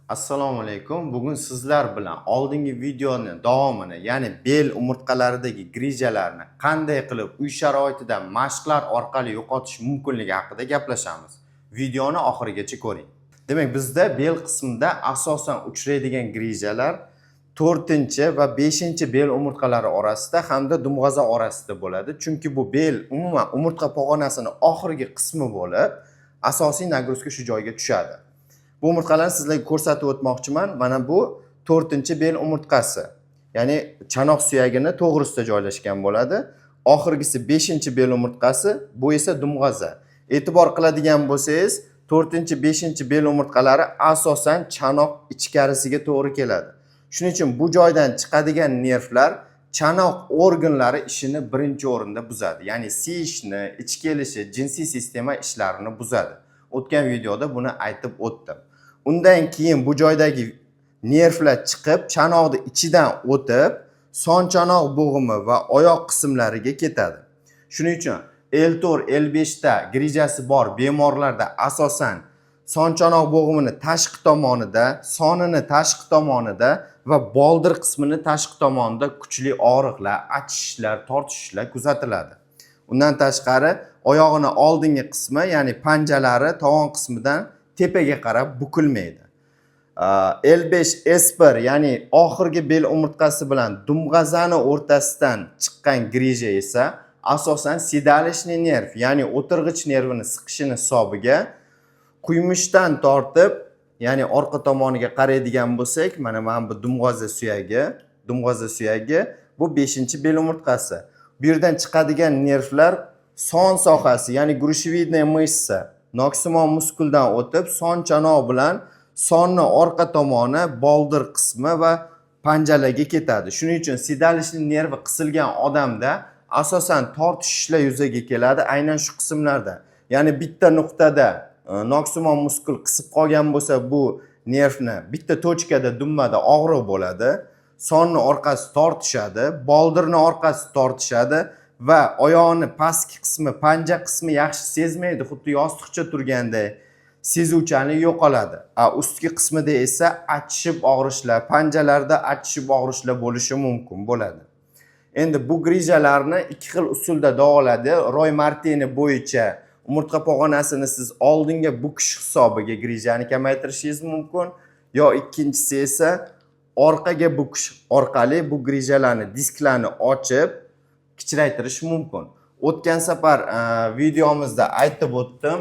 Assalomu alaykum. Bugun sizlar bilan oldingi videoni davomini, ya'ni bel umurtqalaridagi grijalarni qanday qilib uy sharoitida mashqlar orqali yo'qotish mumkinligi haqida gaplashamiz. Videoni oxirigacha ko'ring. Demak, bizda bel qismida asosan uchraydigan grijalar 4-va 5-bel umurtqalari orasida hamda dumg'aza orasida bo'ladi. Chunki bu bel umuman umurtqa pog'onasining oxirgi qismi bo'lib, asosiy nagruzka shu joyga tushadi. Bu umurtqalarni sizlarga ko'rsatib o'tmoqchiman. Mana bu 4-bel umurtqasi. Ya'ni chanoq suyagini to'g'risida joylashgan bo'ladi. Oxirgisi 5-bel umurtqasi, bu esa dumg'aza. E'tibor qiladigan bo'lsangiz, 4-5-bel umurtqalari asosan chanoq ichkarisiga to'g'ri keladi. Shuning uchun bu joydan chiqadigan nervlar chanoq organlari ishini birinchi o'rinda buzadi. Ya'ni siyishni, ichki kelishi, jinsiy sistema ishlarini buzadi. O'tgan videoda buni aytib o'tdim. Undan keyin bu joydagi nervlar chiqib, chanoqning ichidan o'tib, son chanoq bo'g'imi va oyoq qismlariga ketadi. Shuning uchun L4, L5 ta grijasi bor bemorlarda asosan son chanoq bo'g'imini tashqi tomonida, sonini tashqi tomonida va boldir qismini tashqi tomonida kuchli og'riqlar, achishishlar, tortishishlar kuzatiladi. Undan tashqari oyog'ini oldingi qismi, ya'ni panjalari tovon qismidan tepaga qarab bukilmaydi. L5 S1, ya'ni oxirgi bel umurtqasi bilan dumg'azani o'rtasidan chiqqan grija esa asosan sedalishniy nerv, ya'ni o'tirg'ich nervini siqishini hisobiga quymushdan tortib, ya'ni orqa tomoniga qaraydigan bo'lsak, mana bu dumg'aza suyagi, bu 5-bel umurtqasi. Bu yerdan chiqadigan nervlar son sohasi, ya'ni grushevidная мышца, noksimon muskuldan o'tib, son chanoq bilan sonni orqa tomoni, boldir qismi va panjalarga ketadi. Shuning uchun sedalishniy nervi qisilgan odamda asosan tortishishlar yuzaga keladi aynan shu qismlarda. Ya'ni bitta nuqtada noksimon muskul qisib qolgan bo'lsa, bu nervni bitta tochkada, dumbada og'riq bo'ladi. Sonni orqasi tortishadi, boldirni orqasi tortishadi va oyoqni pastki qismi, panja qismi yaxshi sezmaydi, xuddi yostiqcha turganda sezuvchanlik yo'qoladi. Ustki qismida esa achishib og'rishlar, panjalarda achishib og'rishlar bo'lishi mumkin bo'ladi. Endi bu grijalarni ikki xil usulda davoladi. Roy Martini bo'yicha umurtqa pog'onasini siz oldinga bukish hisobiga grijani kamaytirishingiz mumkin, yo ikkinchisi esa orqaga bukish orqali bu grijalarni, disklarni ochib kichraytirish mumkin. O'tgan safar videomizda aytib o'tdim,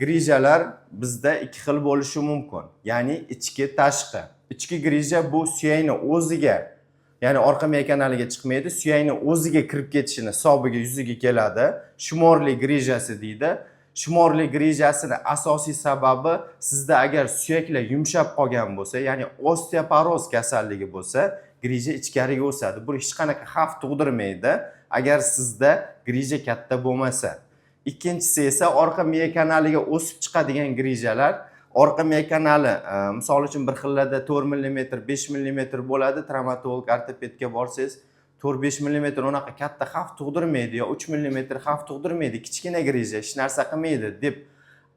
grijalar bizda ikki xil bo'lishi mumkin. Ya'ni ichki, tashqi. Ichki grija bu suyakni o'ziga, ya'ni orqa miya kanaliga chiqmaydi, suyakni o'ziga kirib ketishini hisobiga yuzaga keladi. Shimorli grijasi deydi. Shimorli grijasini asosiy sababi, sizda agar suyaklar yumshab qolgan bo'lsa, ya'ni osteoporoz kasalligi bo'lsa, grija ichkariga o'sadi. Bu hech qanaqa xavf tug'dirmaydi agar sizda grija katta bo'lmasa. Ikkinchisi esa orqa miya kanaliga o'sib chiqadigan grijalar. Orqa miya kanali, misol uchun bir xillarda 4 mm, 5 mm bo'ladi. Travmatolog, ortopedga borsangiz 4-5 mm unaqa katta xavf tug'dirmaydi, yo 3 mm xavf tug'dirmaydi, kichkina grija hech narsa qilmaydi deb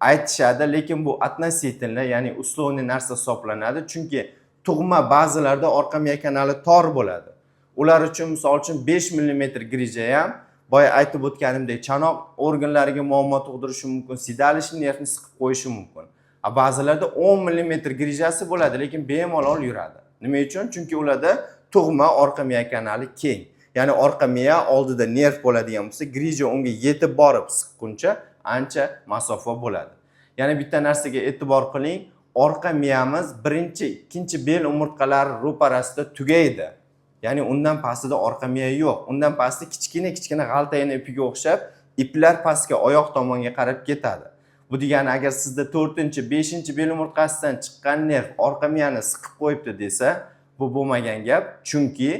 aytishadi, lekin bu относительно, ya'ni условный narsa hisoblanadi. Chunki tug'ma ba'zilarda orqa miya kanali tor bo'ladi. Ular uchun misol uchun 5 mm grija ham boya aytib o'tganimdek chanoq organlariga muammo tug'dirishi mumkin, sedalishniy nervni siqib qo'yishi mumkin. Ba'zilarda 10 mm grijasi bo'ladi, lekin bemalol yuradi. Nima uchun? Chunki ularda tug'ma orqa miya kanali keng. Ya'ni orqa miya oldida nerv bo'ladigan bo'lsa, grija unga yetib borib siqquncha ancha masofa bo'ladi. Ya'ni bitta narsaga e'tibor qiling, orqa miyamiz birinchi, ikkinchi bel umurtqalari ro'parasida tugaydi. Ya'ni undan pastida orqa miya yo'q. Undan pasti kichkina g'altayni ipiga o'xshab, iplar pastga oyoq tomonga qarab ketadi. Bu degani, agar sizda 4-5-bel umurtqasidan chiqqan nerv orqa miyani siqib qo'yibdi desa, bu bo'lmagan gap. Chunki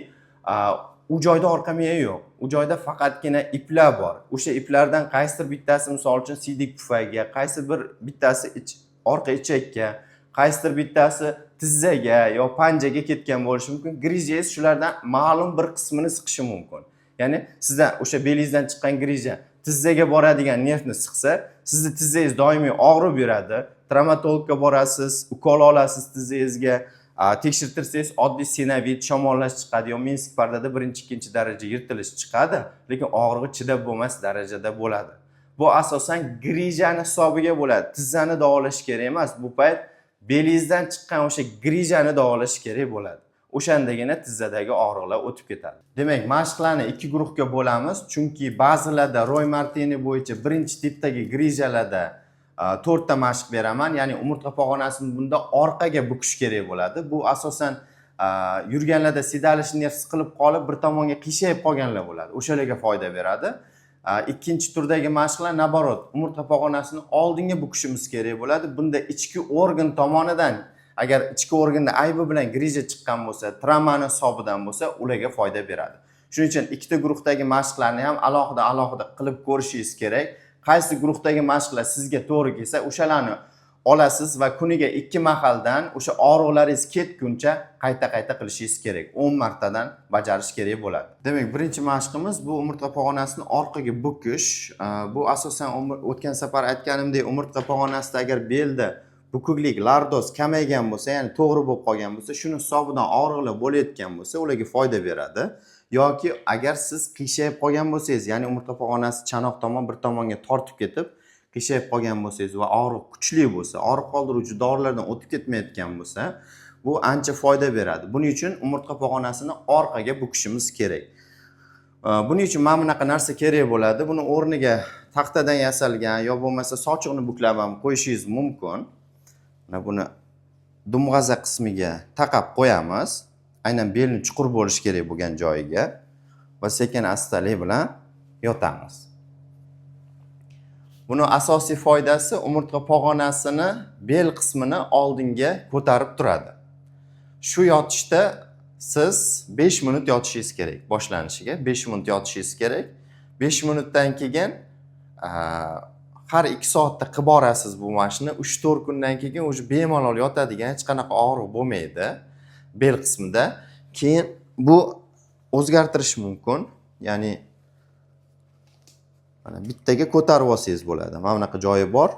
u joyda orqa miya yo'q. U joyda faqatgina iplar bor. O'sha iplardan qaysidir bittasi misol uchun siydik pufayga, qaysi bittasi orqa ichakka, qaysidir bittasi tizzaga yo panjaga ketgan bo'lishi mumkin. Grijangiz shulardan ma'lum bir qismini siqishi mumkin. Ya'ni sizda o'sha belingizdan chiqqan grija tizzaga boradigan nervni siqsa, sizni tizzangiz doimiy og'rib yuradi, travmatologga borasiz, ukol olasiz tizingizga, tekshirtirsangiz oddiy sinovid shamollash chiqadi, yo Minsk pardada 1-2 daraja yirtilish chiqadi, lekin og'rig'i chidab bo'lmas darajada bo'ladi. Bu asosan grijani hisobiga bo'ladi. Tizzani davolash kerak emas. Bu payt belingizdan chiqqan o'sha grijani davolash kerak bo'ladi. O'shandagina tizzadagi og'riqlar o'tib ketadi. Demak, mashqlarni 2 guruhga bo'lamiz, chunki ba'zilarda Roy Martini bo'yicha birinchi tipdagi grijalarda 4 ta mashq beraman, ya'ni umurtqa pog'onasini bunda orqaga bukish kerak bo'ladi. Bu asosan yurganlarda sedalish nerv siqilib qolib, bir tomonga qiyshayib qolganlar bo'ladi. O'shalarga foyda beradi. Ikkinchi turdagi mashqlar naborot, umurtqa pog'onasini oldinga bukishimiz kerak bo'ladi. Bunda ichki organ tomonidan, agar ichki organda aybi bilan grija chiqqan bo'lsa, travmani hisobidan bo'lsa, ularga foyda beradi. Shuning uchun ikkita guruhdagi mashqlarni ham alohida qilib ko'rishingiz kerak. Qaysi guruhdagi mashqlar sizga to'g'ri kelsa, o'shalarni olasiz va kuniga 2 mahaldan o'sha og'riqlaringiz ketguncha qayta qilishingiz kerak. 10 martadan bajarish kerak bo'ladi. Demak, birinchi mashqimiz bu umurtqa pog'onasini orqaga bukish. Bu asosan o'tgan safar aytganimdek, umurtqa pog'onasida agar belda bukuklik, lordoz kamaygan bo'lsa, ya'ni to'g'ri bo'lib qolgan bo'lsa, shuni hisobidan og'riqlar bo'layotgan bo'lsa, ularga foyda beradi. Yoki agar siz qiyshayib qolgan bo'lsangiz, ya'ni umurtqa pog'onasi chanoq tomon bir tomonga tortib ketib, qiyshayib qolgan bo'lsangiz va og'riq kuchli bo'lsa, og'riq qoldiruvchi dorilardan o'tib ketmayotgan bo'lsa, bu ancha foyda beradi. Buning uchun umurtqa pog'onasini orqaga bukishimiz kerak. Buning uchun mana bunaqa narsa kerak bo'ladi. Buni o'rniga taxtadan yasalgan yo bo'lmasa sochiqni buklab ham qo'yishingiz mumkin. Mana buni dumg'aza qismiga taqab qo'yamiz. Aynan belni chuqur bo'lish kerak bo'lgan joyiga va sekin astalik bilan yotamiz. Buni asosiy foydasi umurtqa pog'onasini bel qismini oldinga ko'tarib turadi. Shu yotishda siz 5 minut yotishingiz kerak. Boshlanishiga 5 minut yotishingiz kerak. 5 minutdan keyin har 2 soatda qilib borasiz bu mashqni. 3-4 kundan keyin o'sha bemalol yotadigan, hech qanaqa og'riq bo'lmaydi bel qismida. Keyin bu o'zgartirish mumkin. Ya'ni mana bittaga ko'tarib olsangiz bo'ladi. Mana bunaqa joyi bor,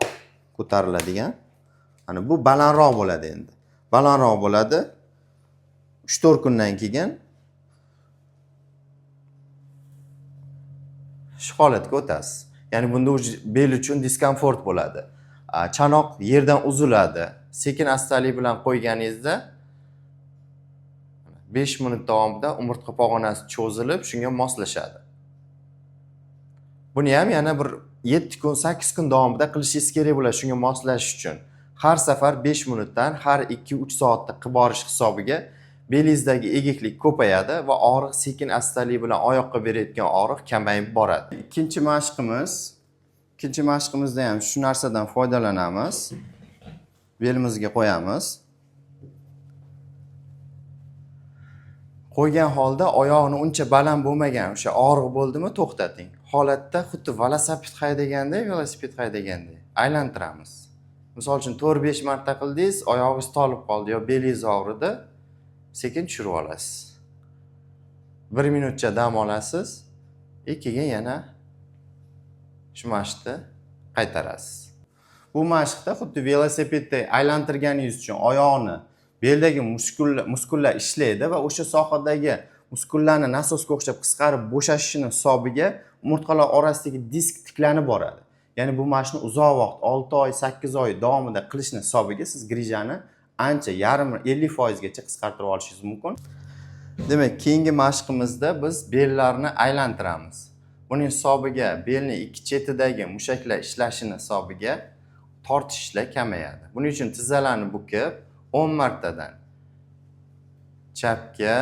ko'tariladigan. Mana bu balandroq bo'ladi endi. Balandroq bo'ladi. 3-4 kundan keyin shu holatga o'tasiz. Ya'ni bunda bel uchun diskomfort bo'ladi. Chanoq yerdan uziladi. Sekin astalik bilan qo'yganingizda 5 minut davomida umurtqa pog'onasi cho'zilib, shunga moslashadi. Buni ham yana bir 7 kun, 8 kun davomida qilishingiz kerak bo'ladi shunga moslashish uchun. Har safar 5 minutdan har 2-3 soatda qilib borish hisobiga belingizdagi egiklik ko'payadi va og'riq sekin astalik bilan oyoqqa berayotgan og'riq kamayib boradi. Ikkinchi mashqimizda ham shu narsadan foydalanamiz. Belimizga qo'yamiz. Qo'ygan holda oyoqni uncha baland bo'lmagan o'sha og'riq bo'ldimi to'xtating. Holatda xuddi velosiped haydagandek aylantiramiz. Misol uchun 4-5 marta qildingiz, oyog'ingiz tolib qoldi yo belingiz og'ridi, sekin tushirib olasiz. 1 minutcha dam olasiz, keyin yana shu mashqni qaytarasiz. Bu mashqda xuddi velosipedda aylantirganingiz uchun oyoqni beldagi muskullar ishlaydi va o'sha sohadagi muskullarni nasosga o'xshab qisqarib bo'shashishini hisobiga umurtqalar orasidagi disk tiklanib boradi. Ya'ni bu mashqni uzoq vaqt 6 oy, 8 oy davomida qilishni hisobiga siz grijani ancha 50% gacha qisqartirib olishingiz mumkin. Demak, keyingi mashqimizda biz bellarni aylantiramiz. Buning hisobiga belni ikki chetidagi mushaklar ishlashini hisobiga tortishlar kamayadi. Buning uchun tizzalarni bukib 10 martadan chapga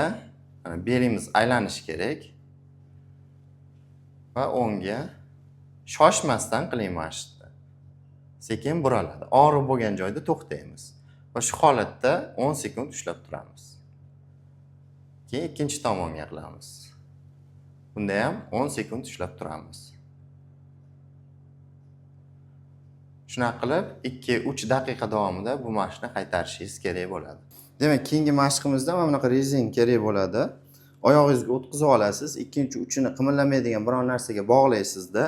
belimiz aylanishi kerak va o'ngga shoshmasdan qiling mashqni. Sekin buraladi. Og'riq bo'lgan joyda to'xtaymiz va shu holatda 10 sekund ushlab turamiz. Keyin ikkinchi tomonga qilamiz. Bunda ham 10 sekund ushlab turamiz. Shunaqa qilib 2-3 daqiqa davomida bu mashqni qaytarishingiz kerak bo'ladi. Demak, keyingi mashqimizda mana bunaqa rezin kerak bo'ladi. Oyog'ingizga o'tkazib olasiz, ikkinchi uchini qimirlamaydigan biror narsaga bog'laysizda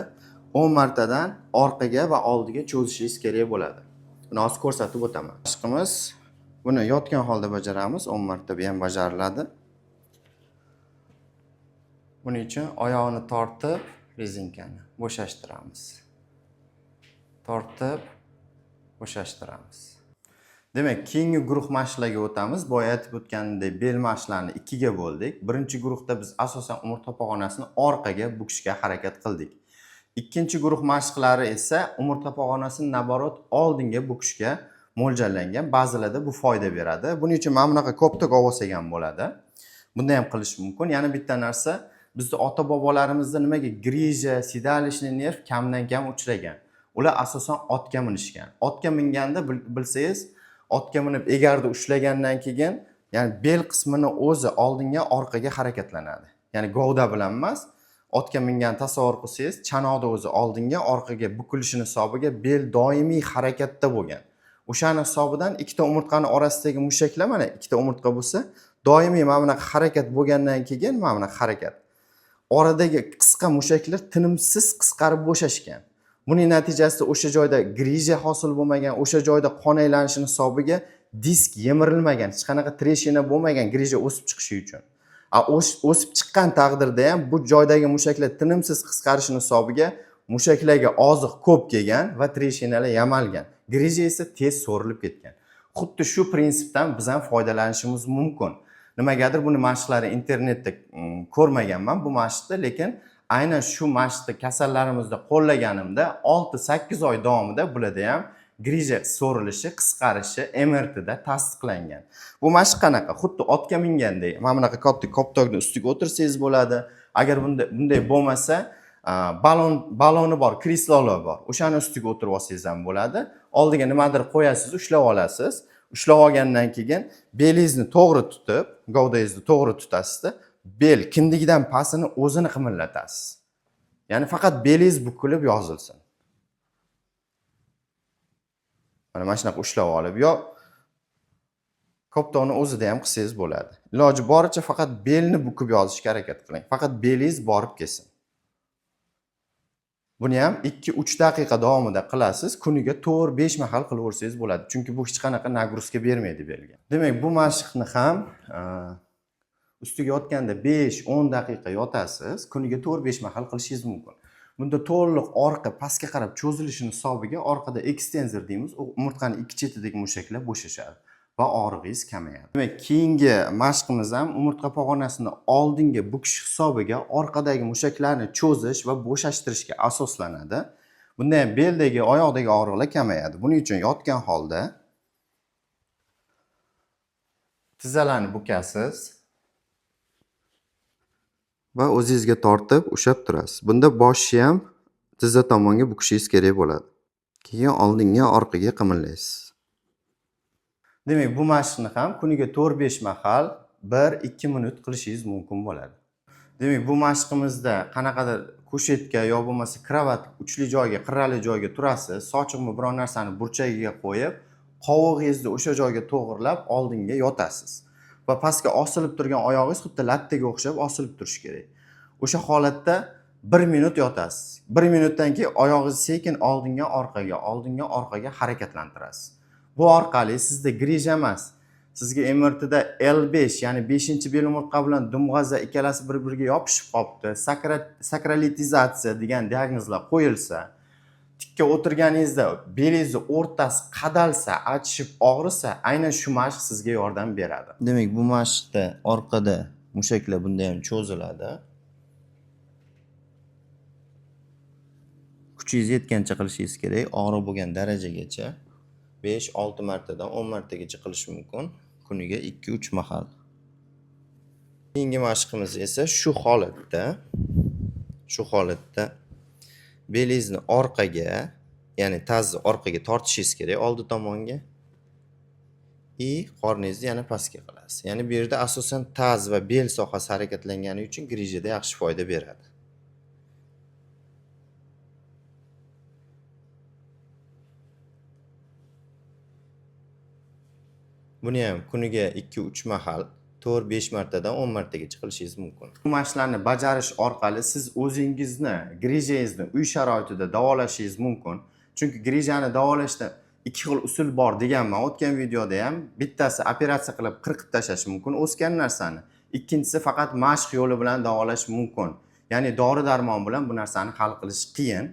10 martadan orqaga va oldiga cho'zishingiz kerak bo'ladi. Buni hozir ko'rsatib o'taman. Mashqimiz buni yotgan holda bajaramiz, 10 marta bu ham bajariladi. Buning uchun oyoqni tortib, rezinkani bo'shashtiramiz. Tortib, bo'shashtiramiz. Demak, keyingi guruh mashqlarga o'tamiz. Boya aytib o'tganimdek, bel mashqlarini ikkiga bo'ldik. Birinchi guruhda biz asosan umurtqa pog'onasini orqaga bukishga harakat qildik. Ikkinchi guruh mashqlari esa umurtqa pog'onasini naborot oldinga bukishga mo'ljallangan. Ba'zilarda bu foyda beradi. Buning uchun mana bunaqa koptok olsak ham bo'ladi. Bunda ham qilish mumkin. Yana bitta narsa, bizda ota-bobolarimizda nimaga grija, sidalishni nerv kamdan kam uchragan. Ular asosan otga minishgan. Otga minganda bilsangiz, otga minib egarda ushlagandan keyin, ya'ni bel qismini o'zi oldinga, orqaga harakatlanadi. Ya'ni govda bilan emas, otga mingan tasavvur qilsangiz, chanoqda o'zi oldinga, orqaga bukilishini hisobiga bel doimiy harakatda bo'lgan. O'shaning hisobidan ikkita umurtqani orasidagi mushaklar mana ikkita umurtqa bo'lsa, doimiy mana bunaqa harakat bo'lgandan keyin mana bunaqa harakat. Oradagi qisqa mushaklar tinimsiz qisqarib bo'shashgan. Buning natijasida o'sha joyda grija hosil bo'lmagan, o'sha joyda qon aylanishini hisobiga disk yemirilmagan, hech qanaqa treshina bo'lmagan grija o'sib chiqishi uchun. O'sib chiqqan taqdirda ham bu joydagi mushaklar tinimsiz qisqarishini hisobiga mushaklarga oziq ko'p kelgan va treshinalar yamalgan. Grija esa tez so'rilib ketgan. Xuddi shu prinsipdan biz ham foydalanishimiz mumkin. Nimagadir buni mashqlari internetda ko'rmaganman bu mashqni, lekin aynan shu mashqni kasallarimizda qo'llaganimda 6-8 oy davomida bularda ham grija so'rilishi, qisqarishi MRTda tasdiqlangan. Bu mashq qanaqa? Xuddi otga mingandek, mana bunaqa katta koptokni ustiga o'tirsangiz bo'ladi. Agar bunday bo'lmasa, baloni bor, kreslolar bor. O'shani ustiga o'tirib olsangiz ham bo'ladi. Oldiga nimadir qo'yasiz, ushlab olasiz. Ushlab olgandan keyin belingizni to'g'ri tutib, gavdangizni to'g'ri tutasizda, bel kindigidan pastini o'zini qimirlatasiz. Ya'ni faqat belingiz bukilib yozilsin. Mana shunaqa ushlab olib, yo koptokni o'zida ham qilsangiz bo'ladi. Iloji boricha faqat belni bukib yozishga harakat qiling. Faqat belingiz borib kelsin. Buni ham 2-3 daqiqa davomida qilasiz. Kuniga 4-5 mahal qilaversangiz bo'ladi. Chunki bu hech qanaqa nagruzka bermaydi belga. Demak, bu mashqni ham ustiga yotganda 5-10 daqiqa yotasiz. Kuniga 4-5 mahal qilishingiz mumkin. Bunda to'liq orqa pastga qarab cho'zilishini hisobiga orqada ekstenzor deymiz, umurtqaning ikki chetidagi mushaklar bo'shashadi va og'rig'ingiz kamayadi. Demak, keyingi mashqimiz ham umurtqa pog'onasini oldinga bukish hisobiga orqadagi mushaklarni cho'zish va bo'shashtirishga asoslanadi. Bunda ham beldagi, oyoqdagi og'riqlar kamayadi. Buning uchun yotgan holda tizzalarni bukasiz va o'zingizga tortib ushlab turasiz. Bunda boshni ham tizza tomonga bukishingiz kerak bo'ladi. Keyin oldinga, orqaga qimirlaysiz. Demak, bu mashqni ham kuniga 4-5 mahal 1-2 minut qilishingiz mumkin bo'ladi. Demak, bu mashqimizda qanaqadir kushetka yo bo'lmasa kravat uchli joyga, qirrali joyga turasiz, sochiqmi biron narsani burchagiga qo'yib, qovog'ingizni o'sha joyga to'g'rilab oldinga yotasiz. Va pastga osilib turgan oyog'ingiz xuddi lattaga o'xshab osilib turishi kerak. O'sha holatda 1 minut yotasiz. 1 minutdan keyin oyog'ingizni sekin oldinga, orqaga harakatlantirasiz. Bu orqali sizda grija emas, sizga MRTda L5, ya'ni 5-bel umurtqa bilan dumg'aza ikkalasi bir-biriga yopishib qolibdi, sakralitizatsiya degan diagnozlar qo'yilsa, tikka o'tirganingizda belingizni o'rtasi qadalsa, achishib og'risa, aynan shu mashq sizga yordam beradi. Demak, bu mashqda orqada mushaklar bunda ham cho'ziladi. Kuchingiz yetgancha qilishingiz kerak, og'riq bo'lgan darajagacha 5-6 martadan 10 martagacha qilish mumkin. Kuniga 2-3 mahal. Keyingi mashqimiz esa shu holatda belingizni orqaga, ya'ni tazni orqaga tortishingiz kerak oldi tomonga. Qorningizni yana pastga qilasiz. Ya'ni bu yerda asosan taz va bel sohasi harakatlangani uchun grijada yaxshi foyda beradi. Buni ham kuniga 2-3 mahal 4-5 martadan 10 martagacha qilishingiz mumkin. Bu mashqlarni bajarish orqali siz o'zingizni, grijangizni uy sharoitida davolashingiz mumkin. Chunki grijani davolashda ikki xil usul bor deganman o'tgan videoda ham. Bittasi operatsiya qilib qirqib tashlash mumkin o'sgan narsani. Ikkinchisi faqat mashq yo'li bilan davolash mumkin. Ya'ni dori-darmon bilan bu narsani hal qilish qiyin.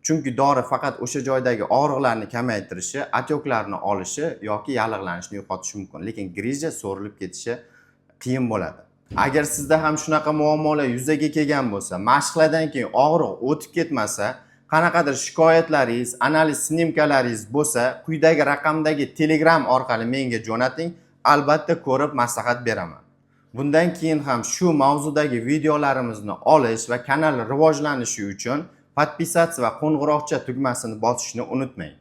Chunki dori faqat o'sha joydagi og'riqlarni kamaytirishi, atoklarni olishi yoki yallig'lanishni yo'qotishi mumkin. Lekin grija so'rilib ketishi qiyin bo'ladi. Agar sizda ham shunaqa muammolar yuzaga kelgan bo'lsa, mashqlardan keyin og'riq o'tib ketmasa, qanaqadir shikoyatlaringiz, analiz snimkalaringiz bo'lsa, quyidagi raqamdagi Telegram orqali menga jo'nating, albatta ko'rib maslahat beraman. Bundan keyin ham shu mavzudagi videolarimizni olish va kanal rivojlanishi uchun podpisatsiya va qo'ng'iroqcha tugmasini bosishni unutmang.